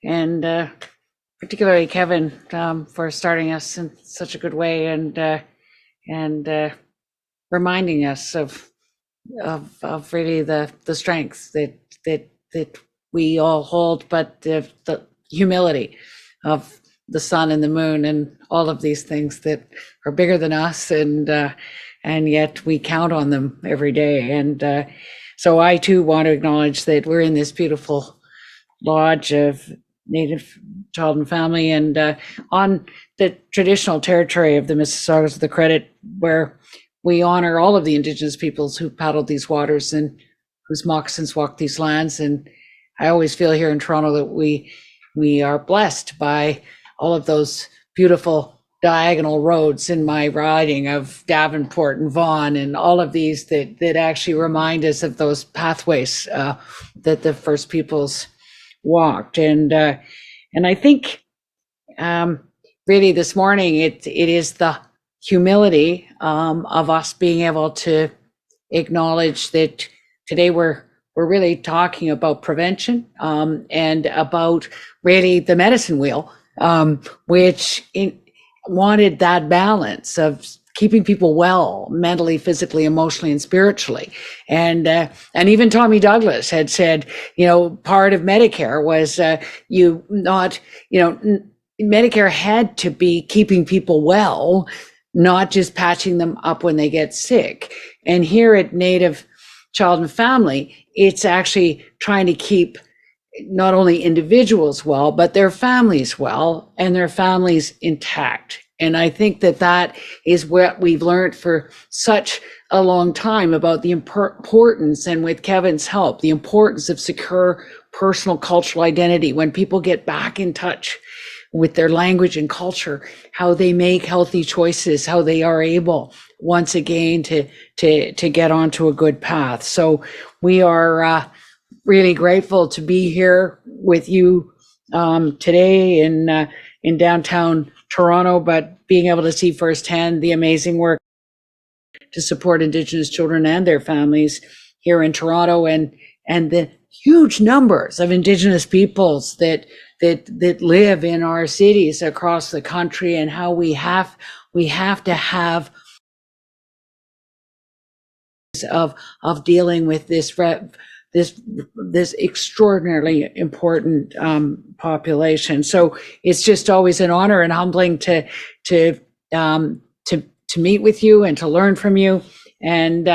and particularly Kevin for starting us in such a good way and reminding us of really the strengths that we all hold, but the humility of the sun and the moon and all of these things that are bigger than us, and yet we count on them every day. And so I too want to acknowledge that we're in this beautiful lodge of Native Child and Family, and on the traditional territory of the Mississaugas of the Credit, where we honor all of the Indigenous peoples who paddled these waters and whose moccasins walked these lands. And I always feel here in Toronto that we are blessed by all of those beautiful diagonal roads in my riding of Davenport and Vaughan, and all of these that actually remind us of those pathways that the first peoples walked. And I think really this morning it is the humility of us being able to acknowledge that today we're really talking about prevention and about really the medicine wheel, which wanted that balance of keeping people well mentally, physically, emotionally, and spiritually. And even Tommy Douglas had said, part of Medicare was Medicare had to be keeping people well, not just patching them up when they get sick. And here at Native Child and Family, it's actually trying to keep not only individuals well, but their families well and their families intact. And I think that is what we've learned for such a long time about the importance, and with Kevin's help, the importance of secure personal cultural identity. When people get back in touch with their language and culture, how they make healthy choices, how they are able once again to get onto a good path. So we are really grateful to be here with you today in downtown Toronto, but being able to see firsthand the amazing work to support Indigenous children and their families here in Toronto, and the huge numbers of Indigenous peoples that live in our cities across the country, and how we have to have of dealing with this extraordinarily important population. So it's just always an honor and humbling to meet with you and to learn from you. And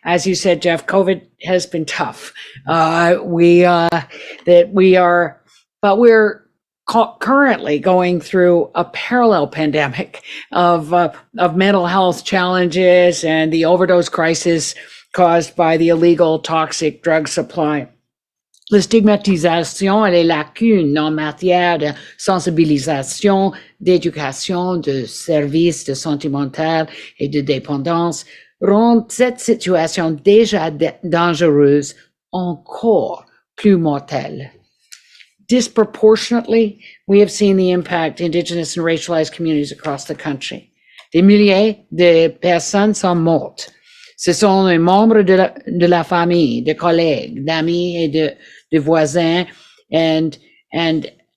as you said, Jeff, COVID has been tough. We're currently going through a parallel pandemic of mental health challenges and the overdose crisis caused by the illegal toxic drug supply. La stigmatisation et les lacunes en matière de sensibilisation, d'éducation, de services de santé mentale et de dépendance rendent cette situation déjà dangereuse encore plus mortelle. Disproportionately, we have seen the impact Indigenous and racialized communities across the country. Des milliers de personnes sont mortes. Ce sont les membres de la famille, de collègues, d'amis et de voisins. And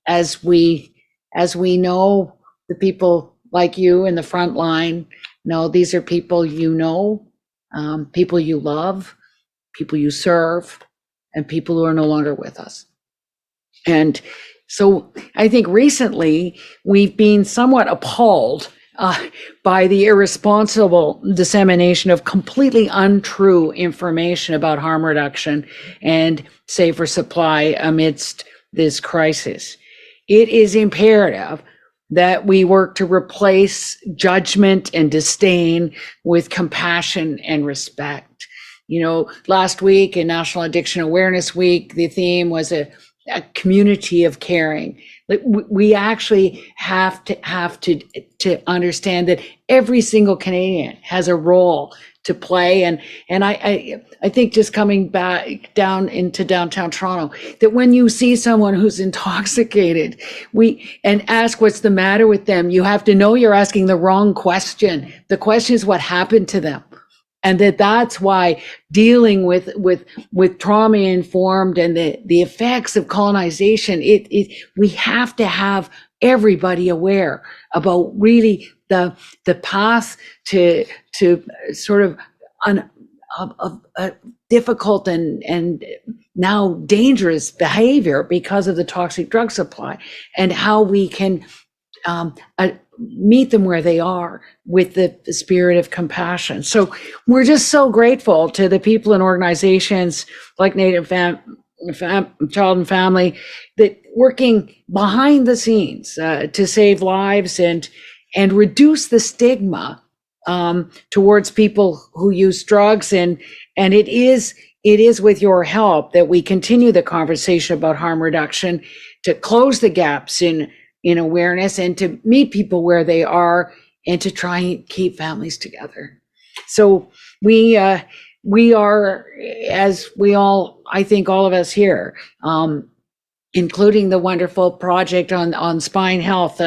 as we know, the people like you in the front line, these are people people you love, people you serve, and people who are no longer with us. And so I think recently we've been somewhat appalled by the irresponsible dissemination of completely untrue information about harm reduction and safer supply amidst this crisis. It is imperative that we work to replace judgment and disdain with compassion and respect. Last week in National Addiction Awareness Week, the theme was a community of caring. We actually have to understand that every single Canadian has a role to play. And I think just coming back down into downtown Toronto, that when you see someone who's intoxicated, and ask what's the matter with them, you have to know you're asking the wrong question. The question is what happened to them. And that's why dealing with trauma informed and the effects of colonization, we have to have everybody aware about really the path to sort of a difficult and now dangerous behavior because of the toxic drug supply, and how we can meet them where they are with the spirit of compassion. So we're just so grateful to the people and organizations like Native Child and Family that working behind the scenes to save lives and reduce the stigma towards people who use drugs. And it is with your help that we continue the conversation about harm reduction, to close the gaps in awareness and to meet people where they are and to try and keep families together. So we are, as we all, I think all of us here, including the wonderful project on spine health,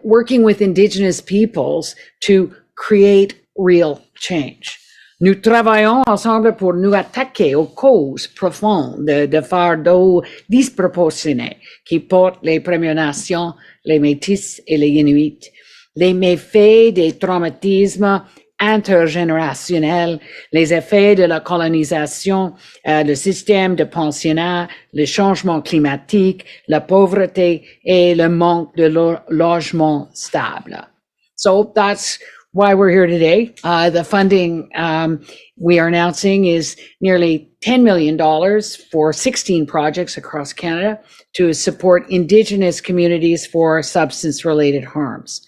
working with Indigenous peoples to create real change. Nous travaillons ensemble pour nous attaquer aux causes profondes de fardeaux disproportionnés qui portent les Premières Nations, les Métis et les Inuits, les méfaits des traumatismes intergénérationnels, les effets de la colonisation, le système de pensionnat, le changement climatique, la pauvreté et le manque de logement stable. So that's why we're here today. The funding we are announcing is nearly $10 million for 16 projects across Canada to support Indigenous communities for substance-related harms.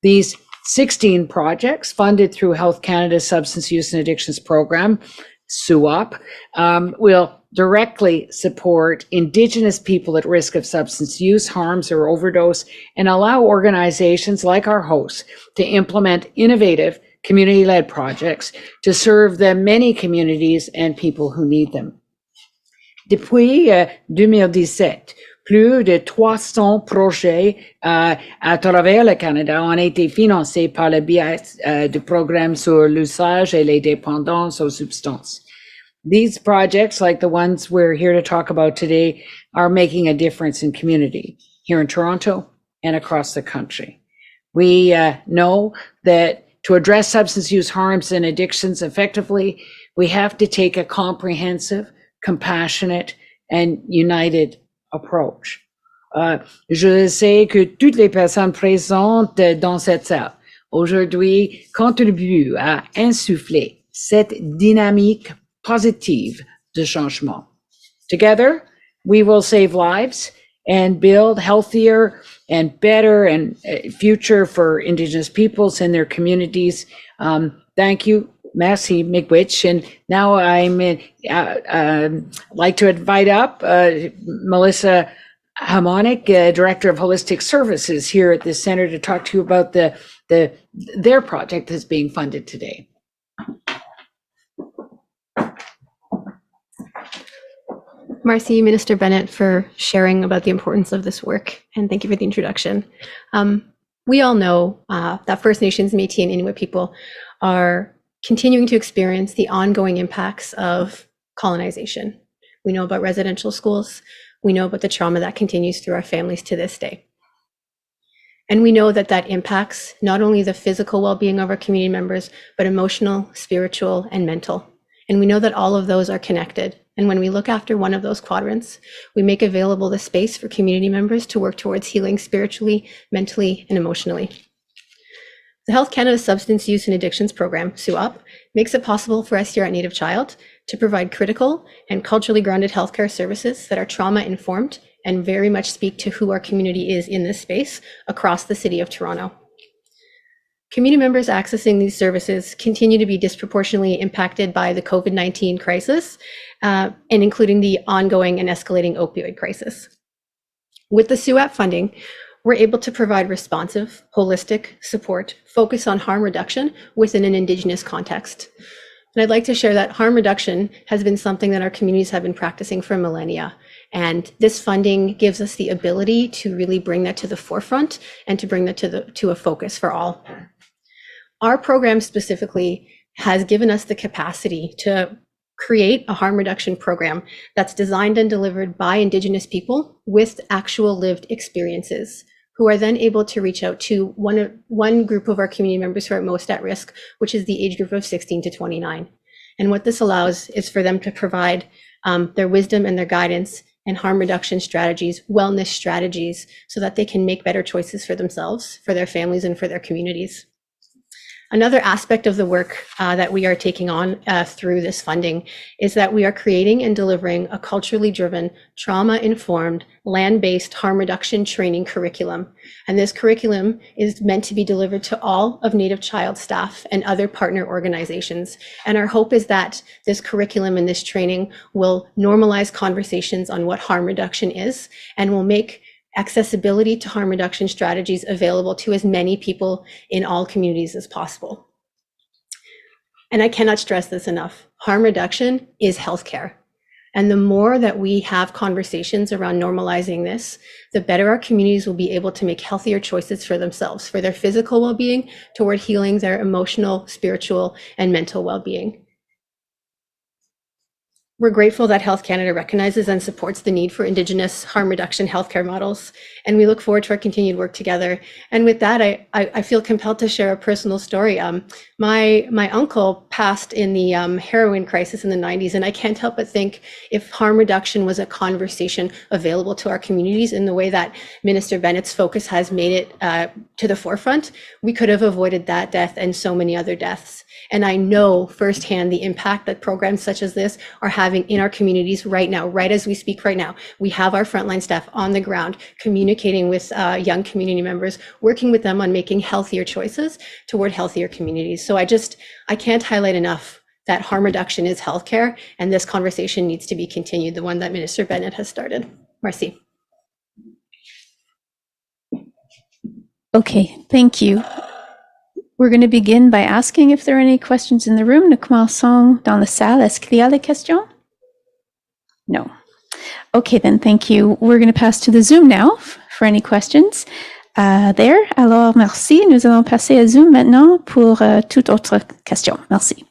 These 16 projects funded through Health Canada's Substance Use and Addictions Program, SUAP, will directly support Indigenous people at risk of substance use, harms, or overdose, and allow organizations like our hosts to implement innovative community-led projects to serve the many communities and people who need them. Depuis 2017, plus de 300 projets à travers le Canada ont été financés par le biais du programme sur l'usage et les dépendances aux substances. These projects, like the ones we're here to talk about today, are making a difference in community here in Toronto and across the country. We know that to address substance use harms and addictions effectively, we have to take a comprehensive, compassionate, and united approach. Je sais que toutes les personnes présentes dans cette salle aujourd'hui contribuent à insuffler cette dynamique positive de changement. Together, we will save lives and build healthier and better and future for Indigenous peoples and their communities. Thank you. Merci, Miigwech. And now I'm like to invite up Melissa Harmonic, Director of Holistic Services here at the Center, to talk to you about their project that's being funded today. Merci, Minister Bennett, for sharing about the importance of this work, and thank you for the introduction. We all know that First Nations, Métis, and Inuit people are continuing to experience the ongoing impacts of colonization. We know about residential schools. We know about the trauma that continues through our families to this day. And we know that that impacts not only the physical well-being of our community members, but emotional, spiritual, and mental. And we know that all of those are connected. And when we look after one of those quadrants, we make available the space for community members to work towards healing spiritually, mentally, and emotionally. The Health Canada Substance Use and Addictions Program, SUAP, makes it possible for us here at Native Child to provide critical and culturally grounded healthcare services that are trauma-informed and very much speak to who our community is in this space across the city of Toronto. Community members accessing these services continue to be disproportionately impacted by the COVID-19 crisis, and including the ongoing and escalating opioid crisis. With the SUAP funding, we're able to provide responsive, holistic support focused on harm reduction within an Indigenous context. And I'd like to share that harm reduction has been something that our communities have been practicing for millennia. And this funding gives us the ability to really bring that to the forefront and to bring that to a focus for all. Our program specifically has given us the capacity to create a harm reduction program that's designed and delivered by Indigenous people with actual lived experiences, who are then able to reach out to one group of our community members who are most at risk, which is the age group of 16 to 29. And what this allows is for them to provide their wisdom and their guidance and harm reduction strategies, wellness strategies, so that they can make better choices for themselves, for their families, and for their communities. Another aspect of the work that we are taking on through this funding is that we are creating and delivering a culturally driven, trauma-informed, land-based harm reduction training curriculum. And this curriculum is meant to be delivered to all of Native Child staff and other partner organizations. And our hope is that this curriculum and this training will normalize conversations on what harm reduction is and will make accessibility to harm reduction strategies available to as many people in all communities as possible. And I cannot stress this enough. Harm reduction is healthcare. And the more that we have conversations around normalizing this, the better our communities will be able to make healthier choices for themselves, for their physical well-being, toward healing their emotional, spiritual, and mental well-being. We're grateful that Health Canada recognizes and supports the need for Indigenous harm reduction healthcare models, and we look forward to our continued work together. And with that, I feel compelled to share a personal story. My uncle passed in the heroin crisis in the 90s, and I can't help but think if harm reduction was a conversation available to our communities in the way that Minister Bennett's focus has made it to the forefront, we could have avoided that death and so many other deaths. And I know firsthand the impact that programs such as this are having in our communities right now, right as we speak right now. We have our frontline staff on the ground communicating with young community members, working with them on making healthier choices toward healthier communities. So I can't highlight enough that harm reduction is healthcare, and this conversation needs to be continued, the one that Minister Bennett has started. Merci. Okay, thank you. We're going to begin by asking if there are any questions in the room. Nous commençons dans la salle. Est-ce qu'il y a des questions? No. Okay, then, thank you. We're going to pass to the Zoom now for any questions there. Alors, merci. Nous allons passer à Zoom maintenant pour toute autre question. Merci.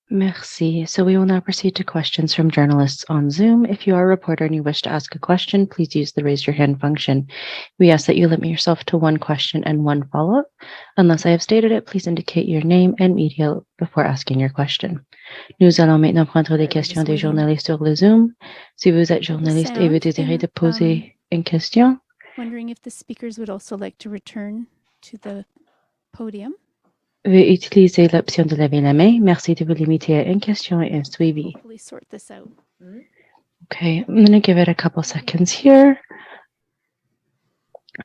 Merci. So we will now proceed to questions from journalists on Zoom. If you are a reporter and you wish to ask a question, please use the raise your hand function. We ask that you limit yourself to one question and one follow-up. Unless I have stated it, please indicate your name and media before asking your question. Nous allons maintenant prendre des questions des journalistes sur le Zoom. Si vous êtes journaliste et vous désirez de poser une question. Wondering if the speakers would also like to return to the podium. Veuillez utiliser l'option de lever la main. Merci de vous limiter à une question et un suivi. Hopefully sort this out. Okay, I'm going to give it a couple seconds here.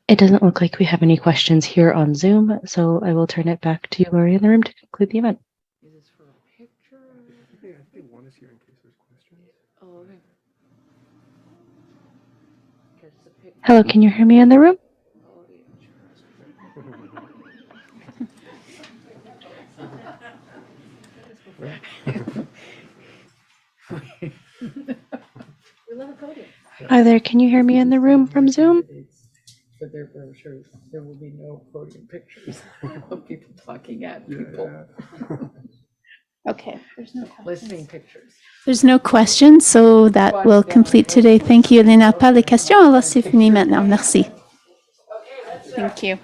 It doesn't look like we have any questions here on Zoom, so I will turn it back to you, Lori, in the room to conclude the event. Is this for a picture? Yeah, I think one is here in case there's questions. Oh, okay. Guess the pic- Hello, can you hear me in the room? oh, yeah, we love a podium. Hi there, can you hear me in the room from Zoom? For their brochures, there will be no podium pictures of people talking at people, Okay, there's no listening pictures. There's no questions, so that will complete today. Thank you. Il n'y a pas de questions, alors c'est fini maintenant. Merci. Thank you.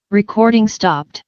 Recording stopped.